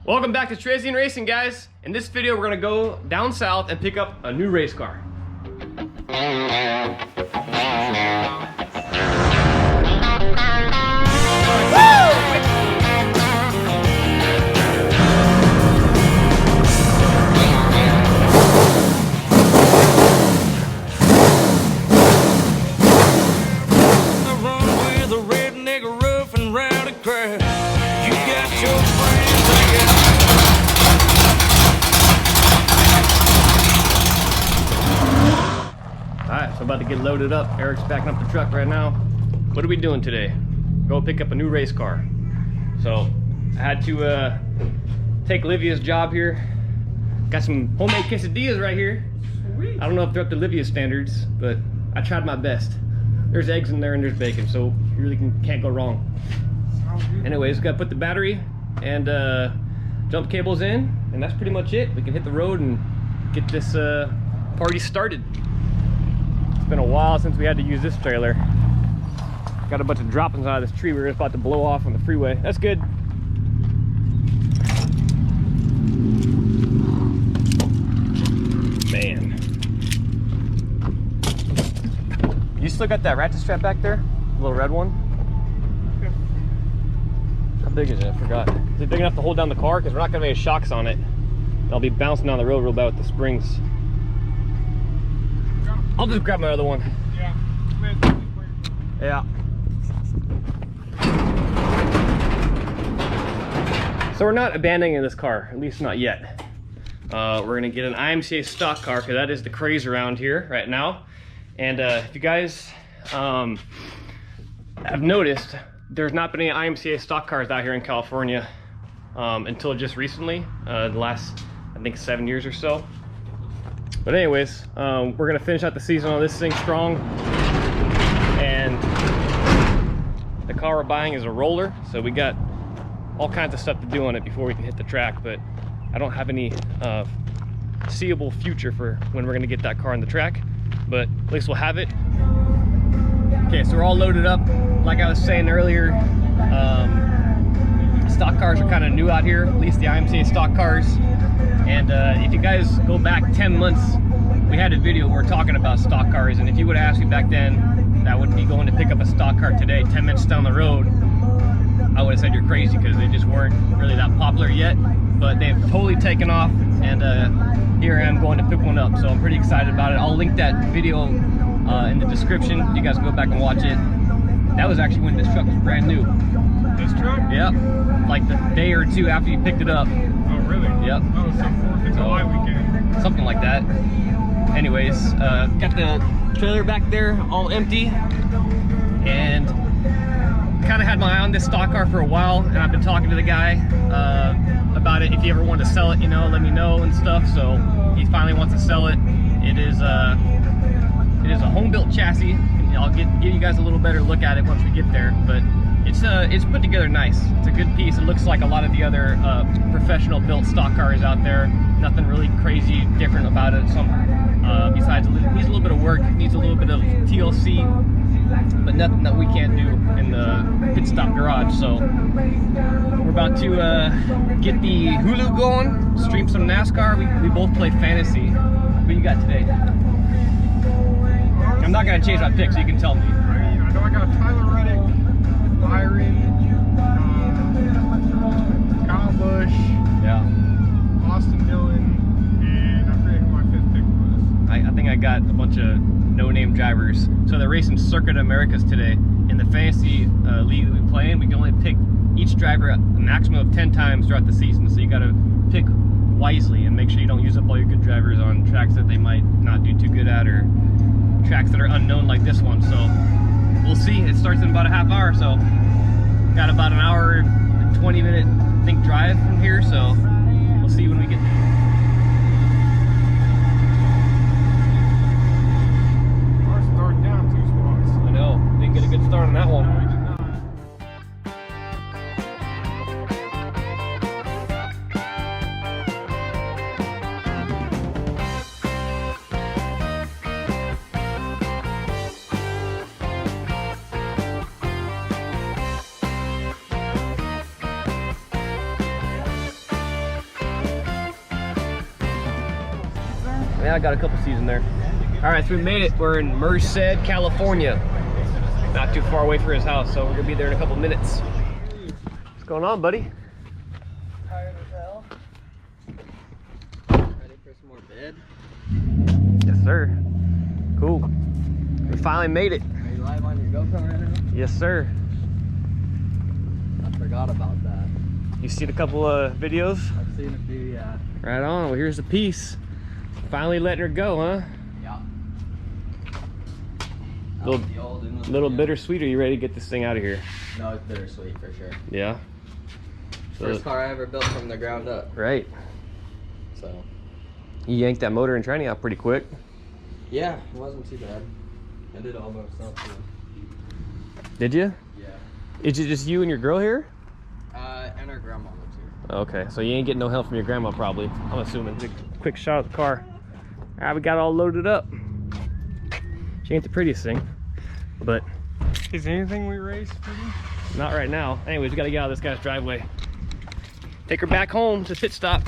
Welcome back to Cherezian Racing, guys. In this video, we're gonna go down south and pick up a new race car. Alright, so about to get loaded up. Eric's backing up the truck right now. What are we doing today? Go pick up a new race car. So, I had to take Livia's job here. Got some homemade quesadillas right here. Sweet. I don't know if they're up to Livia's standards, but I tried my best. There's eggs in there and there's bacon, so you really can't go wrong. Anyways, gotta put the battery and jump cables in, and that's pretty much it. We can hit the road and get this party started. It's been a while since we had to use this trailer. Got a bunch of droppings out of this tree we were just about to blow off on the freeway. That's good. Man. You still got that ratchet strap back there? The little red one? How big is it? I forgot. Is it big enough to hold down the car? Because we're not going to make shocks on it. I'll be bouncing down the road real bad with the springs. I'll just grab my other one. Yeah. So we're not abandoning this car, at least not yet. We're gonna get an IMCA stock car because that is the craze around here right now. And if you guys have noticed, there's not been any IMCA stock cars out here in California until just recently, the last, I think, 7 years or so. But anyways, we're gonna finish out the season on this thing strong. And the car we're buying is a roller, so we got all kinds of stuff to do on it before we can hit the track, but I don't have any seeable future for when we're gonna get that car on the track, but at least we'll have it. Okay, so we're all loaded up. Like I was saying earlier, stock cars are kind of new out here, at least the IMCA stock cars. And if you guys go back 10 months, we had a video where we're talking about stock cars, and if you would have asked me back then that I would be going to pick up a stock car today 10 minutes down the road, I would have said you're crazy because they just weren't really that popular yet. But they've totally taken off, and here I am going to pick one up, so I'm pretty excited about it. I'll link that video in the description. You guys can go back and watch it. That was actually when this truck was brand new. This truck? Yep, like the day or two after you picked it up. Oh, really? Yep. That was some 4th of July weekend. Something like that. Anyways, got the trailer back there all empty, and kind of had my eye on this stock car for a while, and I've been talking to the guy about it. If you ever want to sell it, you know, let me know and stuff. So he finally wants to sell it. It is a home-built chassis. I'll give you guys a little better look at it once we get there, but it's put together nice. It's a good piece. It looks like a lot of the other professional built stock cars out there. Nothing really crazy different about it. Besides, it needs a little bit of work, needs a little bit of TLC, but nothing that we can't do in the pit stop garage. So we're about to get the Hulu going, stream some NASCAR. We both play fantasy. What do you got today? I'm not gonna change my pick, so you can tell me. I know I got Tyler Reddick, Byron, Kyle Busch, Yeah. Austin Dillon, and I forget who my 5th pick was. I think I got a bunch of no-name drivers. So they're racing Circuit Americas today. In the fantasy league that we play in, we can only pick each driver a maximum of 10 times throughout the season. So you gotta pick wisely and make sure you don't use up all your good drivers on tracks that they might not do too good at, or tracks that are unknown like this one. So we'll see. It starts in about a half hour, so got about an hour and 20-minute drive from here, so we'll see when we get there. Ours started down 2 spots. I know, didn't get a good start on that one. Yeah, I got a couple seasons there. All right, so we made it. We're in Merced, California. Not too far away from his house, so we're gonna be there in a couple minutes. What's going on, buddy? Tired as hell. Ready for some more bed? Yes, sir. Cool. We finally made it. Are you live on your GoPro right now? Yes, sir. I forgot about that. You seen a couple of videos? I've seen a few, yeah. Right on. Well, here's the piece. Finally letting her go, huh? Yeah. Little bittersweet. Are you ready to get this thing out of here? No, it's bittersweet for sure. Yeah. So, First car I ever built from the ground up. right. So. You yanked that motor and tranny out pretty quick. Yeah, it wasn't too bad. I did all by myself too. Did you? Yeah. Is it just you and your girl here? And our grandma lives here. Okay, so you ain't getting no help from your grandma probably, I'm assuming. Quick shot of the car. All right, we got it all loaded up. She ain't the prettiest thing, but Is anything we raced pretty? not right now. Anyways, we gotta get out of this guy's driveway. Take her back home to pit stop.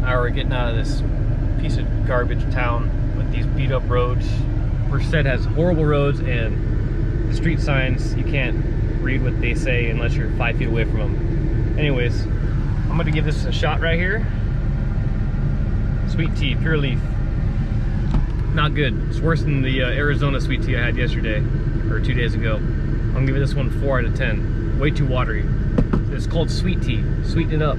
Now we're getting out of this piece of garbage town with these beat up roads. Merced has horrible roads and street signs. You can't read what they say unless you're 5 feet away from them. Anyways, I'm gonna give this a shot right here. Sweet tea, pure leaf. Not good. It's worse than the Arizona sweet tea I had yesterday, or 2 days ago. I'm gonna give this one 4 out of 10. Way too watery. It's called sweet tea. Sweeten it up.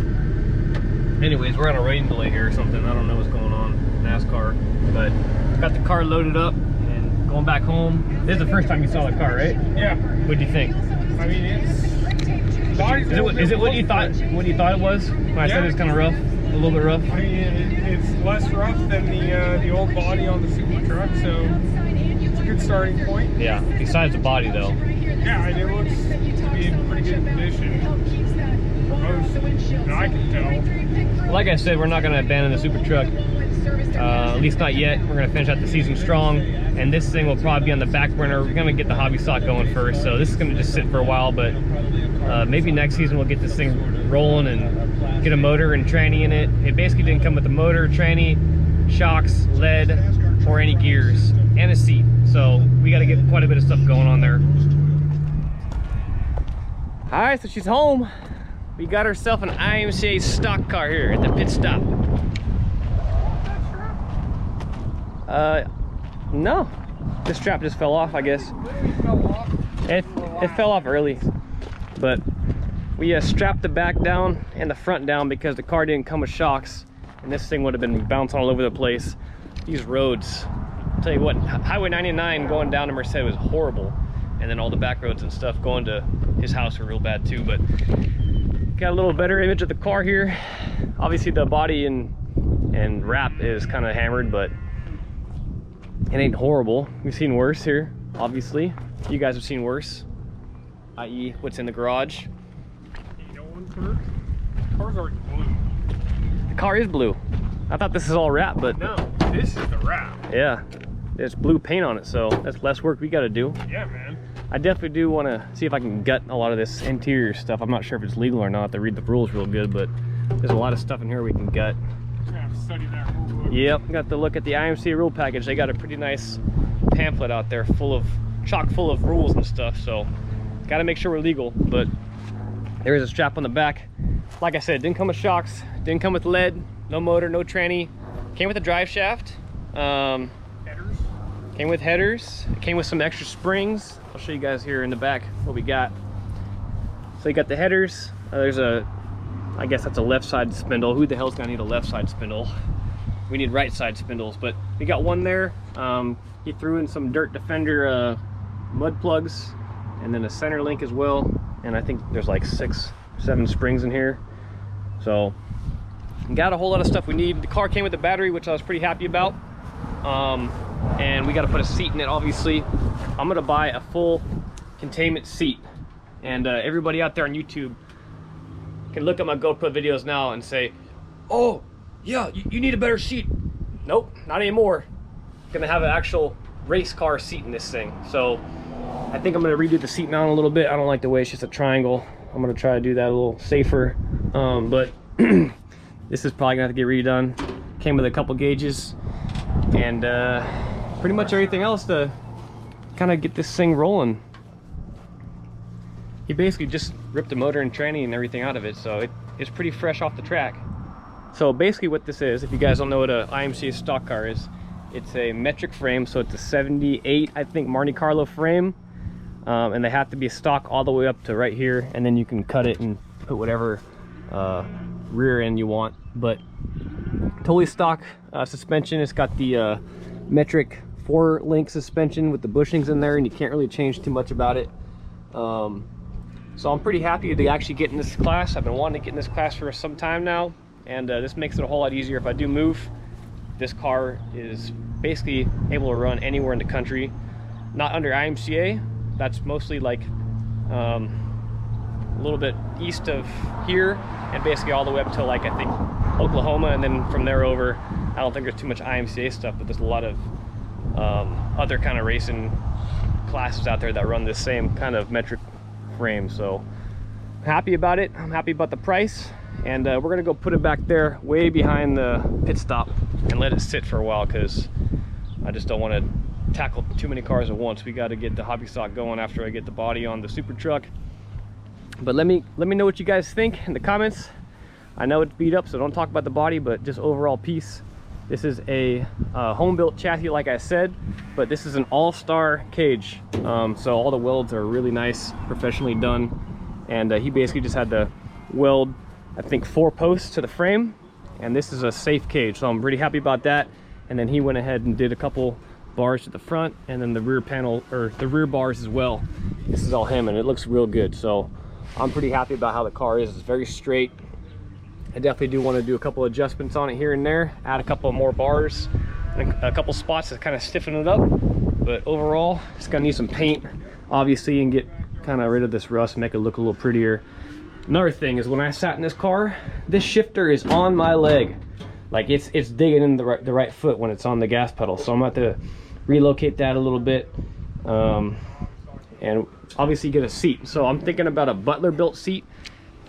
Anyways, we're on a rain delay here or something. I don't know what's going on. NASCAR. But got the car loaded up and going back home. This is the first time you saw the car, right? Yeah. What do you think? I mean, it's body's Is it what you thought? What you thought it was? When I said it was kind of rough, a little bit rough. I mean, it's less rough than the old body on the super truck, so it's a good starting point. Yeah. Besides the body, though. Yeah, and it looks to be in pretty good condition. For most that I can tell. Like I said, we're not going to abandon the super truck. At least not yet. We're going to finish out the season strong, and this thing will probably be on the back burner. We're going to get the hobby stock going first, so this is going to just sit for a while, but maybe next season we'll get this thing rolling and get a motor and tranny in it. It basically didn't come with a motor, tranny, shocks, lead, or any gears, and a seat. So we got to get quite a bit of stuff going on there. All right, so she's home. We got herself an IMCA stock car here at the pit stop. No, this strap just fell off, I guess. It fell off early, but we strapped the back down and the front down because the car didn't come with shocks, and this thing would have been bouncing all over the place. These roads, I'll tell you what, Highway 99 going down to Merced was horrible, and then all the back roads and stuff going to his house were real bad too. But got a little better image of the car here. Obviously the body and wrap is kind of hammered, but it ain't horrible. We've seen worse here, obviously. You guys have seen worse, i.e. what's in the garage. You know one perk? The car's already blue. The car is blue. I thought this is all wrap, but No, this is the wrap. yeah, there's blue paint on it, so that's less work we got to do. Yeah, man. I definitely do want to see if I can gut a lot of this interior stuff. I'm not sure if it's legal or not. To read the rules real good, but there's a lot of stuff in here we can gut. We're gonna have to study that rule book. Yep, got to look at the IMCA rule package. They got a pretty nice pamphlet out there chock full of rules and stuff, so got to make sure we're legal. But there is a strap on the back. Like I said, didn't come with shocks, didn't come with lead, no motor, no tranny. Came with a drive shaft. Headers. Came with headers. It came with some extra springs. I'll show you guys here in the back what we got. So you got the headers. There's I guess that's a left side spindle. Who the hell's gonna need a left side spindle? We need right side spindles, but we got one there. He threw in some Dirt Defender mud plugs, and then a center link as well. And I think there's like 6, 7 springs in here. So got a whole lot of stuff we need. The car came with a battery, which I was pretty happy about. And we got to put a seat in it, obviously. I'm gonna buy a full containment seat, and everybody out there on YouTube can look at my GoPro videos now and say, oh yeah, you need a better seat. Nope, not anymore. Gonna have an actual race car seat in this thing. So I think I'm gonna redo the seat mount a little bit. I don't like the way it's just a triangle. I'm gonna try to do that a little safer. But This is probably gonna have to get redone. Came with a couple gauges and pretty much everything else to kind of get this thing rolling. He basically just ripped the motor and tranny and everything out of it, so it's pretty fresh off the track. So basically what this is, if you guys don't know what a IMCA stock car is, it's a metric frame, so it's a 78, I think, Monte Carlo frame. And they have to be stock all the way up to right here, and then you can cut it and put whatever rear end you want. But totally stock suspension. It's got the metric 4-link suspension with the bushings in there, and you can't really change too much about it. So I'm pretty happy to actually get in this class. I've been wanting to get in this class for some time now, and this makes it a whole lot easier. If I do move, this car is basically able to run anywhere in the country. Not under IMCA. That's mostly like a little bit east of here, and basically all the way up to, like, I think Oklahoma, and then from there over, I don't think there's too much IMCA stuff, but there's a lot of other kind of racing classes out there that run this same kind of metric frame. So I'm happy about it. I'm happy about the price, and we're gonna go put it back there way behind the pit stop and let it sit for a while, because I just don't want to tackle too many cars at once. We got to get the hobby stock going after I get the body on the super truck. But let me know what you guys think in the comments. I know it's beat up, so don't talk about the body, but just overall piece. This is a home-built chassis, like I said, but this is an all-star cage. So all the welds are really nice, professionally done, and he basically just had to weld, I think, 4 posts to the frame, and this is a safe cage, so I'm pretty happy about that. And then he went ahead and did a couple bars to the front, and then the rear panel, or the rear bars as well. This is all him, and it looks real good. So I'm pretty happy about how the car is. It's very straight. I definitely do want to do a couple adjustments on it here and there, add a couple more bars and a couple spots to kind of stiffen it up. But overall, it's gonna need some paint, obviously, and get kind of rid of this rust and make it look a little prettier. Another thing is, when I sat in this car, this shifter is on my leg. Like, it's digging in the right foot when it's on the gas pedal. So I'm gonna have to relocate that a little bit, and obviously get a seat. So I'm thinking about a Butler built seat,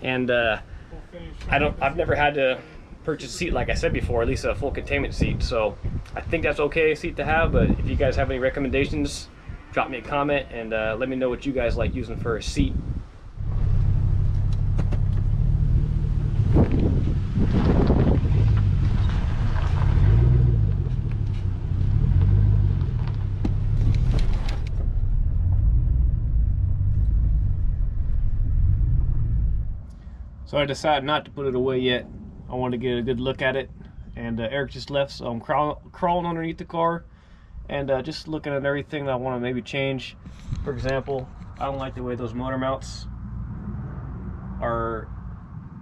and I've never had to purchase a seat, like I said before, at least a full containment seat. So I think that's okay seat to have, but if you guys have any recommendations, drop me a comment and let me know what you guys like using for a seat. So I decided not to put it away yet. I wanted to get a good look at it, and Eric just left, so I'm crawling underneath the car and just looking at everything that I want to maybe change. For example, I don't like the way those motor mounts are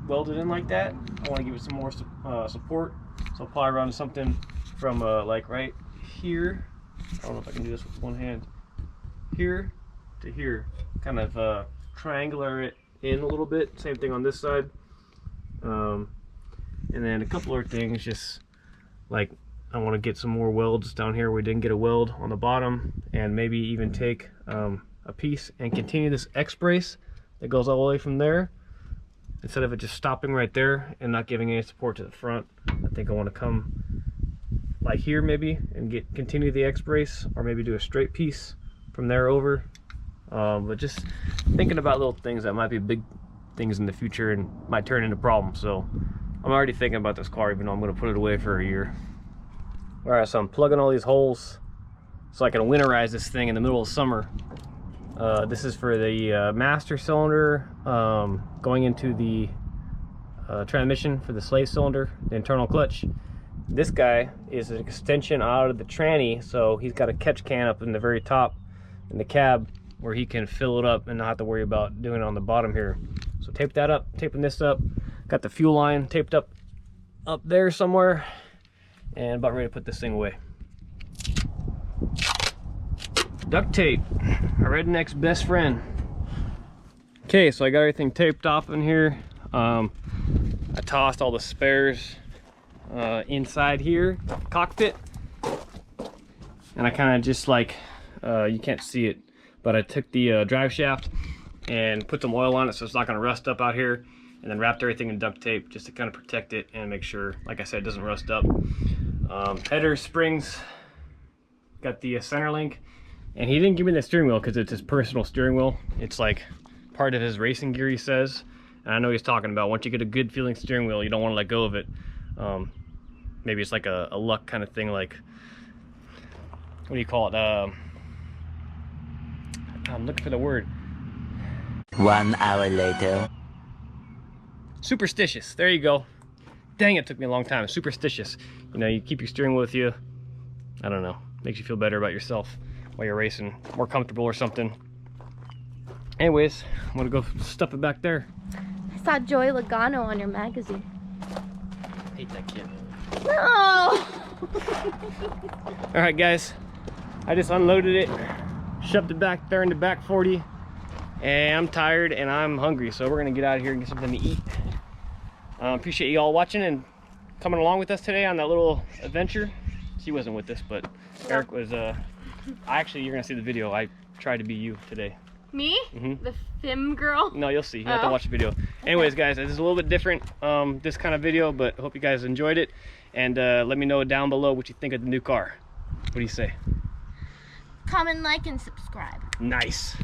welded in like that. I want to give it some more support, so I'll probably run something from like right here. I don't know if I can do this with one hand. Here to here, kind of triangular it in a little bit. Same thing on this side, and then a couple other things, just like I want to get some more welds down here where we didn't get a weld on the bottom, and maybe even take a piece and continue this X brace that goes all the way from there, instead of it just stopping right there and not giving any support to the front. I think I want to come like here maybe and continue the X brace, or maybe do a straight piece from there over. But just thinking about little things that might be big things in the future and might turn into problems. So I'm already thinking about this car, even though I'm going to put it away for a year. Alright, so I'm plugging all these holes so I can winterize this thing in the middle of summer. This is for the master cylinder, going into the transmission for the slave cylinder, the internal clutch. This guy is an extension out of the tranny, so he's got a catch can up in the very top in the cab, where he can fill it up and not have to worry about doing it on the bottom here. So tape that up, taping this up. Got the fuel line taped up there somewhere, and about ready to put this thing away. Duct tape, our redneck's best friend. Okay, so I got everything taped off in here. I tossed all the spares inside here, cockpit, and I kind of just like, you can't see it, but I took the drive shaft and put some oil on it so it's not going to rust up out here, and then wrapped everything in duct tape just to kind of protect it and make sure, like I said, it doesn't rust up. Header, springs, got the center link, and he didn't give me the steering wheel because it's his personal steering wheel. It's like part of his racing gear, he says, and I know he's talking about once you get a good feeling steering wheel, you don't want to let go of it. Maybe it's like a luck kind of thing, like, what do you call it? I'm looking for the word. 1 hour later. Superstitious. There you go. Dang, it took me a long time. Superstitious. You know, you keep your steering wheel with you. I don't know. Makes you feel better about yourself while you're racing. More comfortable or something. Anyways, I'm gonna go stuff it back there. I saw Joey Logano on your magazine. Hate that kid. No! Alright guys, I just unloaded it, shoved it back there in the back 40, and I'm tired and I'm hungry, so we're gonna get out of here and get something to eat. Appreciate you all watching and coming along with us today on that little adventure. She wasn't with us, but Eric was. Actually, you're gonna see the video. I tried to be you today. Me? The Fim girl? No, you'll see. You have to watch the video. Anyways, guys, this is a little bit different, this kind of video, but hope you guys enjoyed it. And let me know down below what you think of the new car. What do you say? Comment, like, and subscribe. Nice.